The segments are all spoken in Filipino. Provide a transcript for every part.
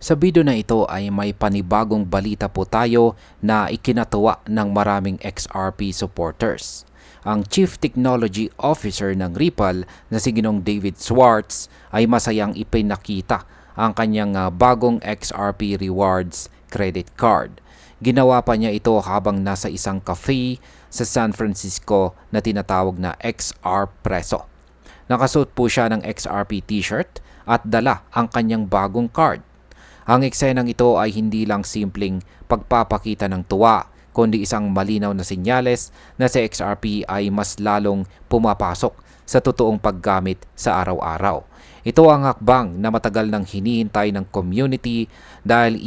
Sa video na ito ay may panibagong balita po tayo na ikinatuwa ng maraming XRP supporters. Ang Chief Technology Officer ng Ripple na si Ginong David Schwartz ay masayang ipinakita ang kanyang bagong XRP Rewards credit card. Ginawa pa niya ito habang nasa isang cafe sa San Francisco na tinatawag na XR Preso. Nakasuot po siya ng XRP t-shirt at dala ang kanyang bagong card. Ang eksenang ito ay hindi lang simpleng pagpapakita ng tuwa, kundi isang malinaw na senyales na si XRP ay mas lalong pumapasok sa totoong paggamit sa araw-araw. Ito ang hakbang na matagal nang hinihintay ng community dahil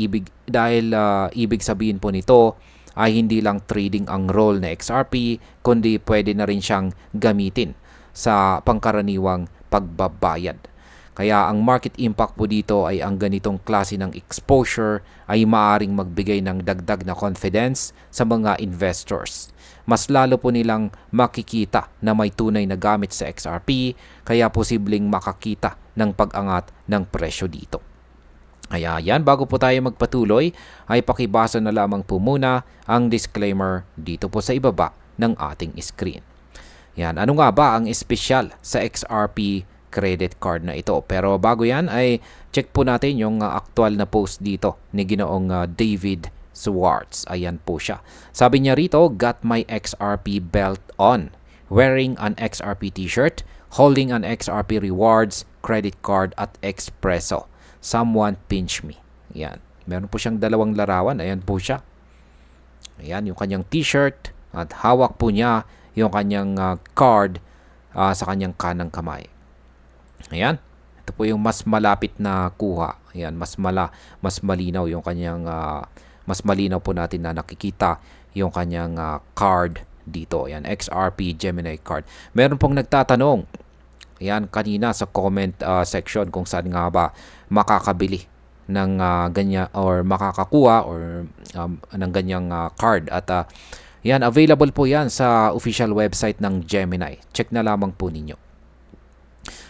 ibig sabihin po nito ay hindi lang trading ang role na XRP, kundi pwede na rin siyang gamitin sa pangkaraniwang pagbabayad. Kaya ang market impact po dito ay ang ganitong klase ng exposure ay maaring magbigay ng dagdag na confidence sa mga investors. Mas lalo po nilang makikita na may tunay na gamit sa XRP, kaya posibleng makakita ng pag-angat ng presyo dito. Kaya yan, bago po tayo magpatuloy, ay pakibasa na lamang po muna ang disclaimer dito po sa ibaba ng ating screen. Yan, ano nga ba ang espesyal sa XRP credit card na ito? Pero bago yan ay check po natin yung aktual na post dito ni Ginoong David Schwartz. Ayan po siya. Sabi niya rito, "Got my XRP belt on. Wearing an XRP t-shirt, holding an XRP rewards credit card at Expresso. Someone pinch me." Ayan. Meron po siyang dalawang larawan. Ayan po siya. Ayan yung kanyang t-shirt at hawak po niya yung kanyang card sa kanyang kanang kamay. Ayan. Ito po yung mas malapit na kuha. Ayan, mas malinaw yung kanyang mas malinaw po natin na nakikita yung kanyang card dito. Ayan, XRP Gemini card. Meron pong nagtatanong, ayan, kanina sa comment section kung saan nga ba makakabili ng ganyan or makakakuha or ng ganyang card. At yan, available po yan sa official website ng Gemini. Check na lamang po ninyo.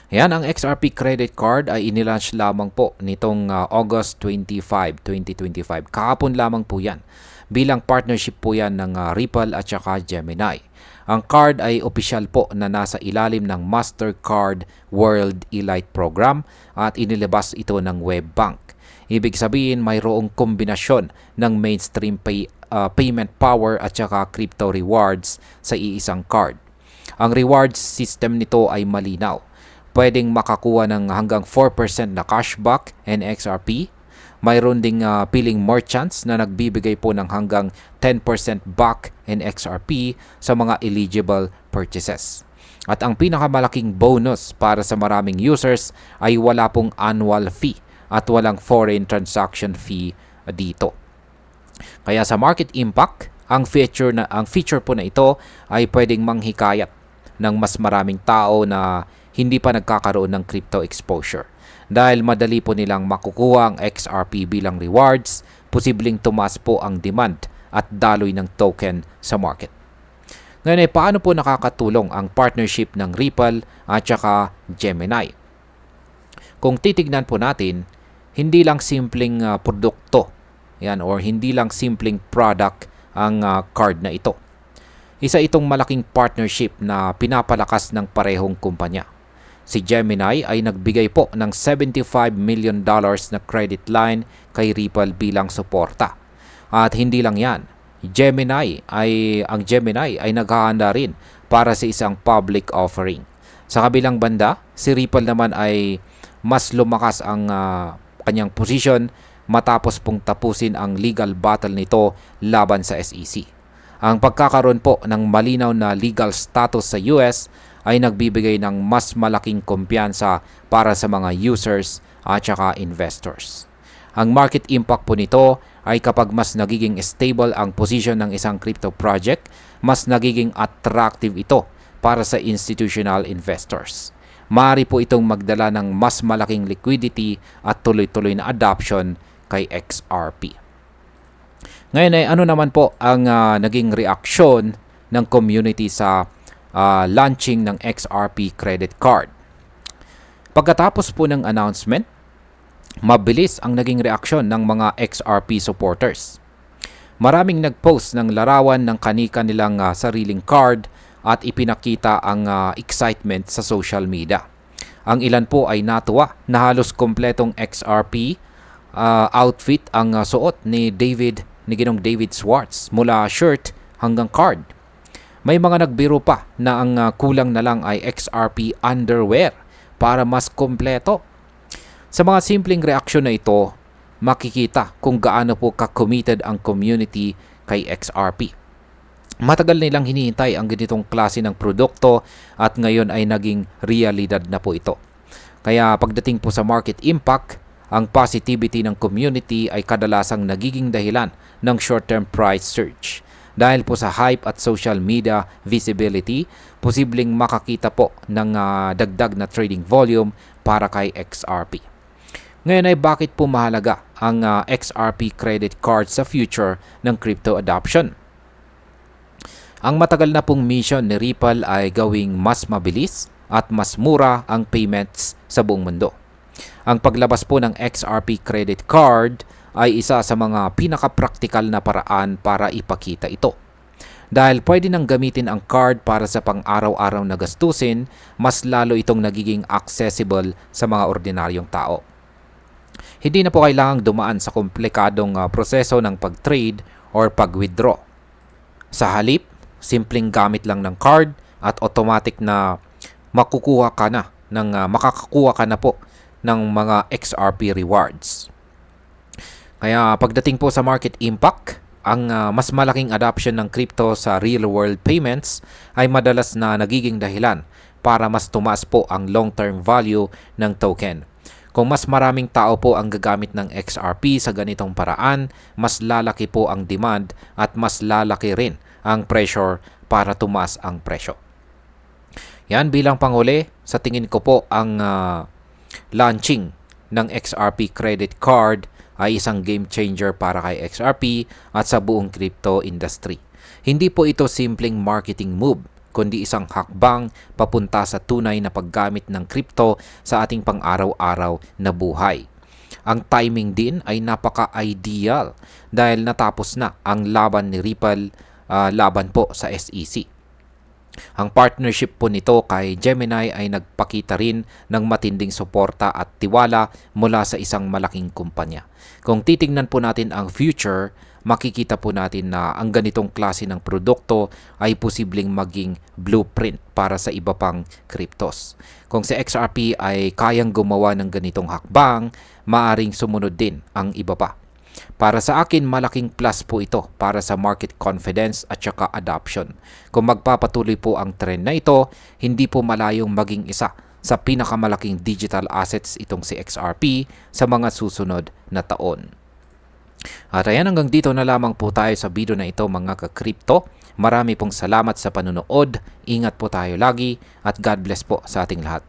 Ayan, ang XRP credit card ay inilaunch lamang po nitong August 25, 2025. Kahapon lamang po yan. Bilang partnership po yan ng Ripple at saka Gemini. Ang card ay opisyal po na nasa ilalim ng Mastercard World Elite Program at inilabas ito ng Webbank. Ibig sabihin mayroong kombinasyon ng mainstream payment power at saka crypto rewards sa iisang card. Ang rewards system nito ay malinaw. Pwedeng makakuha ng hanggang 4% na cashback and XRP. Mayroon ding piling merchants na nagbibigay po ng hanggang 10% back in XRP sa mga eligible purchases. At ang pinakamalaking bonus para sa maraming users ay wala pong annual fee at walang foreign transaction fee dito. Kaya sa market impact, ang feature po na ito ay pwedeng manghikayat ng mas maraming tao na hindi pa nagkakaroon ng crypto exposure. Dahil madali po nilang makukuha ang XRP bilang rewards, posibleng tumaas po ang demand at daloy ng token sa market. Ngayon ay paano po nakakatulong ang partnership ng Ripple at saka Gemini? Kung titignan po natin, hindi lang simpleng produkto yan, or hindi lang simpleng product ang card na ito. Isa itong malaking partnership na pinapalakas ng parehong kumpanya. Si Gemini ay nagbigay po ng $75 million na credit line kay Ripple bilang suporta. At hindi lang yan, ang Gemini ay naghahanda rin para sa isang public offering. Sa kabilang banda, si Ripple naman ay mas lumakas ang kanyang position matapos pong tapusin ang legal battle nito laban sa SEC. Ang pagkakaroon po ng malinaw na legal status sa US ay nagbibigay ng mas malaking kumpiyansa para sa mga users at saka investors. Ang market impact po nito ay kapag mas nagiging stable ang position ng isang crypto project, mas nagiging attractive ito para sa institutional investors. Maaari po itong magdala ng mas malaking liquidity at tuloy-tuloy na adoption kay XRP. Ngayon ay ano naman po ang naging reaksyon ng community sa launching ng XRP credit card. Pagkatapos po ng announcement, Mabilis ang naging reaksyon ng mga XRP supporters. Maraming nag-post ng larawan ng kani-kanilang sariling card at ipinakita ang excitement sa social media. Ang ilan po ay natuwa na halos kompletong XRP outfit ang suot ni Ginong David Schwartz mula shirt hanggang card. May mga nagbiro pa na ang kulang na lang ay XRP underwear para mas kompleto. Sa mga simpleng reaksyon na ito, makikita kung gaano po ka-committed ang community kay XRP. Matagal nilang hinihintay ang ganitong klase ng produkto at ngayon ay naging realidad na po ito. Kaya pagdating po sa market impact, ang positivity ng community ay kadalasang nagiging dahilan ng short-term price surge. Dahil po sa hype at social media visibility, posibleng makakita po ng dagdag na trading volume para kay XRP. Ngayon ay bakit po mahalaga ang XRP credit card sa future ng crypto adoption? Ang matagal na pong mission ni Ripple ay gawing mas mabilis at mas mura ang payments sa buong mundo. Ang paglabas po ng XRP credit card ay isa sa mga pinaka-practical na paraan para ipakita ito. Dahil pwede nang gamitin ang card para sa pang-araw-araw na gastusin, mas lalo itong nagiging accessible sa mga ordinaryong tao. Hindi na po kailangang dumaan sa komplikadong proseso ng pag-trade or pag-withdraw. Sa halip, simpleng gamit lang ng card at automatic na makakakuha ka na po ng mga XRP rewards. Kaya pagdating po sa market impact, ang mas malaking adoption ng crypto sa real-world payments ay madalas na nagiging dahilan para mas tumaas po ang long-term value ng token. Kung mas maraming tao po ang gagamit ng XRP sa ganitong paraan, mas lalaki po ang demand at mas lalaki rin ang pressure para tumaas ang presyo. Yan bilang panghuli, sa tingin ko po ang launching ng XRP credit card ay isang game changer para kay XRP at sa buong crypto industry. Hindi po ito simpleng marketing move, kundi isang hakbang papunta sa tunay na paggamit ng crypto sa ating pang-araw-araw na buhay. Ang timing din ay napaka-ideal dahil natapos na ang laban ni Ripple laban po sa SEC. Ang partnership po nito kay Gemini ay nagpakita rin ng matinding suporta at tiwala mula sa isang malaking kumpanya. Kung titingnan po natin ang future, makikita po natin na ang ganitong klase ng produkto ay posibleng maging blueprint para sa iba pang cryptos. Kung si XRP ay kayang gumawa ng ganitong hakbang, maaring sumunod din ang iba pa. Para sa akin, malaking plus po ito para sa market confidence at saka adoption. Kung magpapatuloy po ang trend na ito, hindi po malayong maging isa sa pinakamalaking digital assets itong si XRP sa mga susunod na taon. At ayan, hanggang dito na lamang po tayo sa video na ito mga ka-crypto. Marami pong salamat sa panonood. Ingat po tayo lagi at God bless po sa ating lahat.